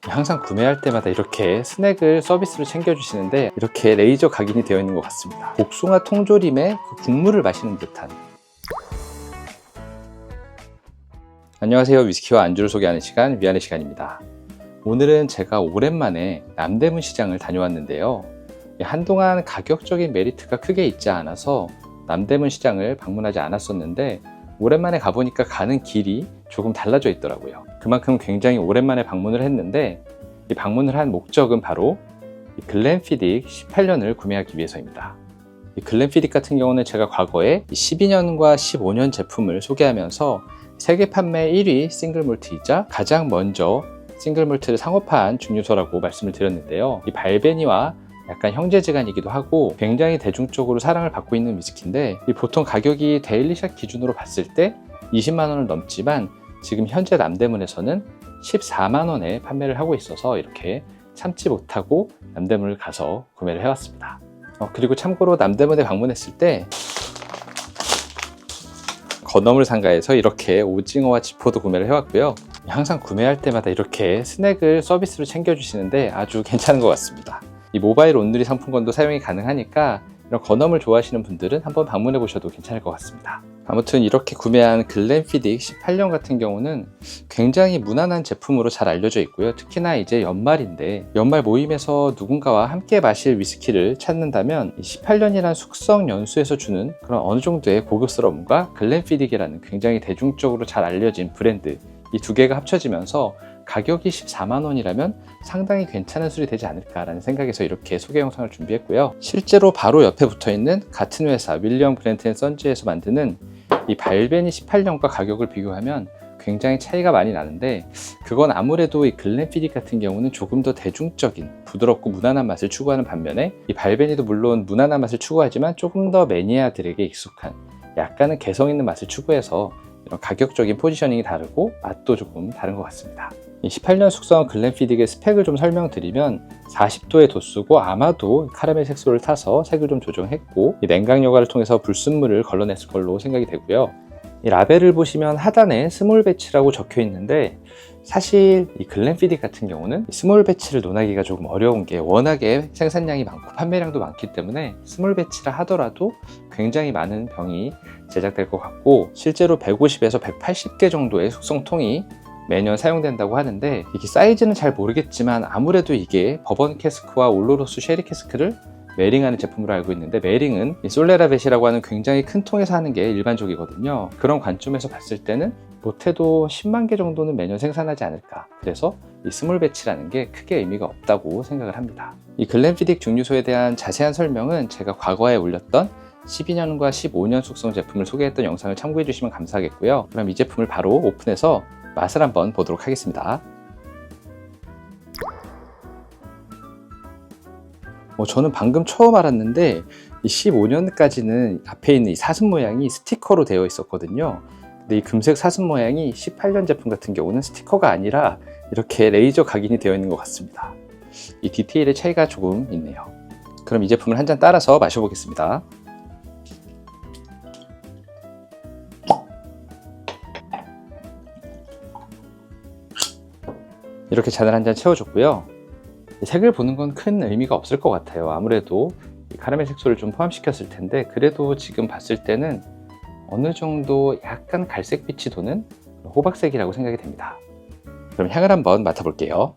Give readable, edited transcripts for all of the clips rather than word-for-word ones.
항상 구매할 때마다 이렇게 스낵을 서비스로 챙겨주시는데 이렇게 레이저 각인이 되어 있는 것 같습니다. 복숭아 통조림에 그 국물을 마시는 듯한. 안녕하세요. 위스키와 안주를 소개하는 시간, 위안의 시간입니다. 오늘은 제가 오랜만에 남대문 시장을 다녀왔는데요. 한동안 가격적인 메리트가 크게 있지 않아서 남대문 시장을 방문하지 않았었는데 오랜만에 가보니까 가는 길이 조금 달라져 있더라고요. 그만큼 굉장히 오랜만에 방문을 했는데 이 방문을 한 목적은 바로 이 글렌피딕 18년을 구매하기 위해서입니다. 이 글렌피딕 같은 경우는 제가 과거에 12년과 15년 제품을 소개하면서 세계 판매 1위 싱글몰트이자 가장 먼저 싱글몰트를 상업화한 증류소라고 말씀을 드렸는데요. 이 발베니와 약간 형제지간이기도 하고 굉장히 대중적으로 사랑을 받고 있는 위스키인데 보통 가격이 데일리샷 기준으로 봤을 때 20만 원을 넘지만 지금 현재 남대문에서는 14만 원에 판매를 하고 있어서 이렇게 참지 못하고 남대문을 가서 구매를 해왔습니다. 그리고 참고로 남대문에 방문했을 때 건어물 상가에서 이렇게 오징어와 지포도 구매를 해왔고요. 항상 구매할 때마다 이렇게 스낵을 서비스로 챙겨주시는데 아주 괜찮은 것 같습니다. 이 모바일 온누리 상품권도 사용이 가능하니까 이런 건어물 좋아하시는 분들은 한번 방문해 보셔도 괜찮을 것 같습니다. 아무튼 이렇게 구매한 글렌피딕 18년 같은 경우는 굉장히 무난한 제품으로 잘 알려져 있고요. 특히나 이제 연말인데 연말 모임에서 누군가와 함께 마실 위스키를 찾는다면 18년이라는 숙성 연수에서 주는 그런 어느 정도의 고급스러움과 글렌피딕이라는 굉장히 대중적으로 잘 알려진 브랜드 이 두 개가 합쳐지면서 가격이 14만 원이라면 상당히 괜찮은 술이 되지 않을까라는 생각에서 이렇게 소개 영상을 준비했고요. 실제로 바로 옆에 붙어있는 같은 회사 윌리엄 그랜트 앤 선즈에서 만드는 이 발베니 18년과 가격을 비교하면 굉장히 차이가 많이 나는데 그건 아무래도 이 글렌피딕 같은 경우는 조금 더 대중적인 부드럽고 무난한 맛을 추구하는 반면에 이 발베니도 물론 무난한 맛을 추구하지만 조금 더 매니아들에게 익숙한 약간은 개성 있는 맛을 추구해서 이런 가격적인 포지셔닝이 다르고 맛도 조금 다른 것 같습니다. 이 18년 숙성 글렌피딕의 스펙을 좀 설명드리면 40도의 도수고 아마도 카라멜 색소를 타서 색을 좀 조정했고 이 냉각 여과를 통해서 불순물을 걸러냈을 걸로 생각이 되고요. 이 라벨을 보시면 하단에 스몰 배치라고 적혀 있는데 사실 이 글렌피딕 같은 경우는 스몰 배치를 논하기가 조금 어려운 게 워낙에 생산량이 많고 판매량도 많기 때문에 스몰 배치라 하더라도 굉장히 많은 병이 제작될 것 같고 실제로 150에서 180개 정도의 숙성통이 매년 사용된다고 하는데 이게 사이즈는 잘 모르겠지만 아무래도 이게 버번 캐스크와 올로로스 쉐리 캐스크를 매링하는 제품으로 알고 있는데 메링은 이 솔레라벳이라고 하는 굉장히 큰 통에서 하는 게 일반적이거든요. 그런 관점에서 봤을 때는 못해도 10만 개 정도는 매년 생산하지 않을까. 그래서 이 스몰 배치라는 게 크게 의미가 없다고 생각을 합니다. 이 글렌피딕 증류소에 대한 자세한 설명은 제가 과거에 올렸던 12년과 15년 숙성 제품을 소개했던 영상을 참고해 주시면 감사하겠고요. 그럼 이 제품을 바로 오픈해서 맛을 한번 보도록 하겠습니다. 저는 방금 처음 알았는데 이 15년까지는 앞에 있는 이 사슴 모양이 스티커로 되어 있었거든요. 근데 이 금색 사슴 모양이 18년 제품 같은 경우는 스티커가 아니라 이렇게 레이저 각인이 되어 있는 것 같습니다. 이 디테일의 차이가 조금 있네요. 그럼 이 제품을 한 잔 따라서 마셔보겠습니다. 이렇게 잔을 한 잔 채워줬고요. 색을 보는 건 큰 의미가 없을 것 같아요. 아무래도 카라멜 색소를 좀 포함시켰을 텐데 그래도 지금 봤을 때는 어느 정도 약간 갈색빛이 도는 호박색이라고 생각이 됩니다. 그럼 향을 한번 맡아볼게요.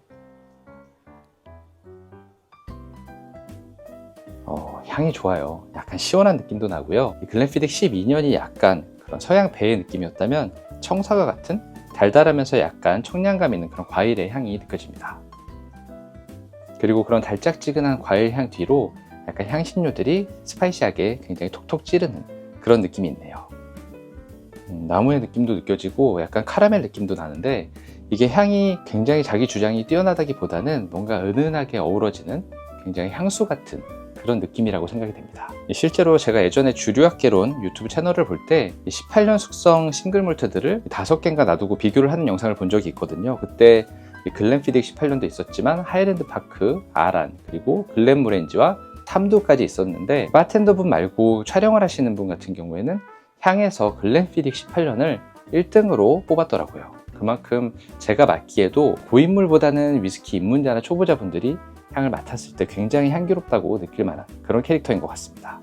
향이 좋아요. 약간 시원한 느낌도 나고요. 글렌피딕 12년이 약간 그런 서양 배의 느낌이었다면 청사과 같은 달달하면서 약간 청량감 있는 그런 과일의 향이 느껴집니다. 그리고 그런 달짝지근한 과일 향 뒤로 약간 향신료들이 스파이시하게 굉장히 톡톡 찌르는 그런 느낌이 있네요. 나무의 느낌도 느껴지고 약간 카라멜 느낌도 나는데 이게 향이 굉장히 자기 주장이 뛰어나다기보다는 뭔가 은은하게 어우러지는 굉장히 향수 같은 그런 느낌이라고 생각이 됩니다. 실제로 제가 예전에 주류학개론 유튜브 채널을 볼 때 18년 숙성 싱글몰트들을 5개인가 놔두고 비교를 하는 영상을 본 적이 있거든요. 그때 글렌피딕 18년도 있었지만 하이랜드 파크, 아란, 그리고 글렌모렌지와 탐두까지 있었는데 바텐더분 말고 촬영을 하시는 분 같은 경우에는 향에서 글렌피딕 18년을 1등으로 뽑았더라고요. 그만큼 제가 맡기에도 고인물보다는 위스키 입문자나 초보자분들이 향을 맡았을 때 굉장히 향기롭다고 느낄 만한 그런 캐릭터인 것 같습니다.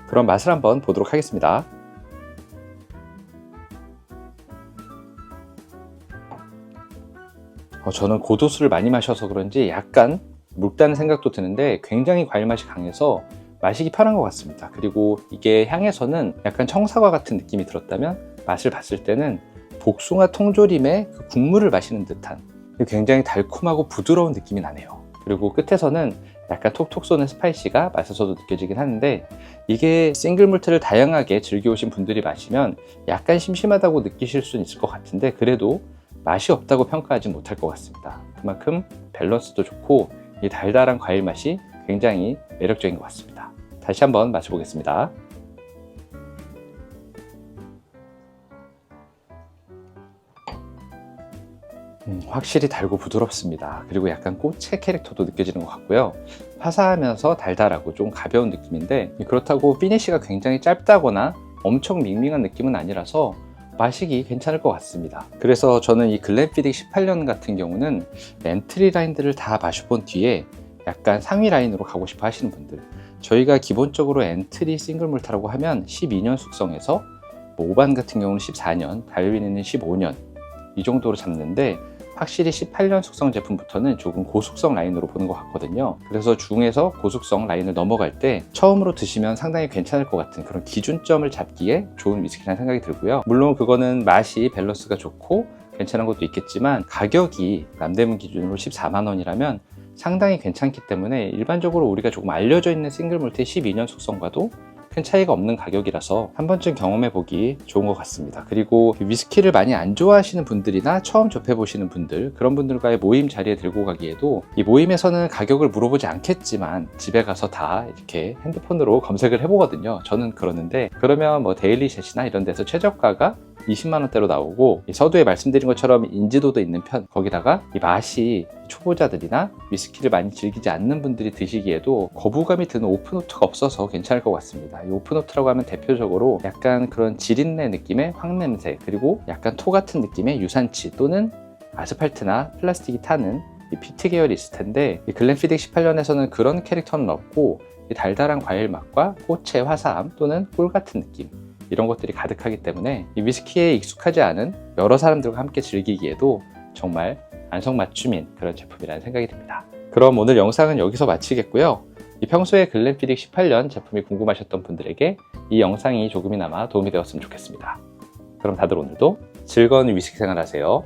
그럼 맛을 한번 보도록 하겠습니다. 저는 고도수를 많이 마셔서 그런지 약간 묽다는 생각도 드는데 굉장히 과일 맛이 강해서 마시기 편한 것 같습니다. 그리고 이게 향에서는 약간 청사과 같은 느낌이 들었다면 맛을 봤을 때는 복숭아 통조림의 그 국물을 마시는 듯한 굉장히 달콤하고 부드러운 느낌이 나네요. 그리고 끝에서는 약간 톡톡 쏘는 스파이시가 맛에서도 느껴지긴 하는데, 이게 싱글 몰트를 다양하게 즐겨오신 분들이 마시면 약간 심심하다고 느끼실 수는 있을 것 같은데, 그래도 맛이 없다고 평가하지 못할 것 같습니다. 그만큼 밸런스도 좋고 이 달달한 과일 맛이 굉장히 매력적인 것 같습니다. 다시 한번 마셔보겠습니다. 확실히 달고 부드럽습니다. 그리고 약간 꽃의 캐릭터도 느껴지는 것 같고요. 화사하면서 달달하고 좀 가벼운 느낌인데, 그렇다고 피니쉬가 굉장히 짧다거나 엄청 밍밍한 느낌은 아니라서 마시기 괜찮을 것 같습니다. 그래서 저는 이 글렌피딕 18년 같은 경우는 엔트리 라인들을 다 마셔본 뒤에 약간 상위 라인으로 가고 싶어 하시는 분들, 저희가 기본적으로 엔트리 싱글 몰트라고 하면 12년 숙성에서 오반 같은 경우는 14년, 달윈은 15년 이 정도로 잡는데, 확실히 18년 숙성 제품부터는 조금 고숙성 라인으로 보는 것 같거든요. 그래서 중에서 고숙성 라인을 넘어갈 때 처음으로 드시면 상당히 괜찮을 것 같은 그런 기준점을 잡기에 좋은 위스키라는 생각이 들고요. 물론 그거는 맛이 밸런스가 좋고 괜찮은 것도 있겠지만, 가격이 남대문 기준으로 14만 원이라면 상당히 괜찮기 때문에 일반적으로 우리가 조금 알려져 있는 싱글 몰트의 12년 숙성과도 큰 차이가 없는 가격이라서 한 번쯤 경험해 보기 좋은 것 같습니다. 그리고 위스키를 많이 안 좋아하시는 분들이나 처음 접해 보시는 분들, 그런 분들과의 모임 자리에 들고 가기에도, 이 모임에서는 가격을 물어보지 않겠지만 집에 가서 다 이렇게 핸드폰으로 검색을 해보거든요. 저는 그러는데, 그러면 뭐 데일리셋이나 이런 데서 최저가가 20만 원대로 나오고, 서두에 말씀드린 것처럼 인지도도 있는 편, 거기다가 이 맛이 초보자들이나 위스키를 많이 즐기지 않는 분들이 드시기에도 거부감이 드는 오프노트가 없어서 괜찮을 것 같습니다. 이 오프노트라고 하면 대표적으로 약간 그런 지린내 느낌의 황냄새, 그리고 약간 토 같은 느낌의 유산치 또는 아스팔트나 플라스틱이 타는 이 피트 계열이 있을 텐데, 이 글렌피딕 18년에서는 그런 캐릭터는 없고 이 달달한 과일 맛과 꽃의 화사함 또는 꿀 같은 느낌, 이런 것들이 가득하기 때문에 이 위스키에 익숙하지 않은 여러 사람들과 함께 즐기기에도 정말 안성맞춤인 그런 제품이라는 생각이 듭니다. 그럼 오늘 영상은 여기서 마치겠고요. 이 평소에 글렌피딕 18년 제품이 궁금하셨던 분들에게 이 영상이 조금이나마 도움이 되었으면 좋겠습니다. 그럼 다들 오늘도 즐거운 위스키 생활 하세요.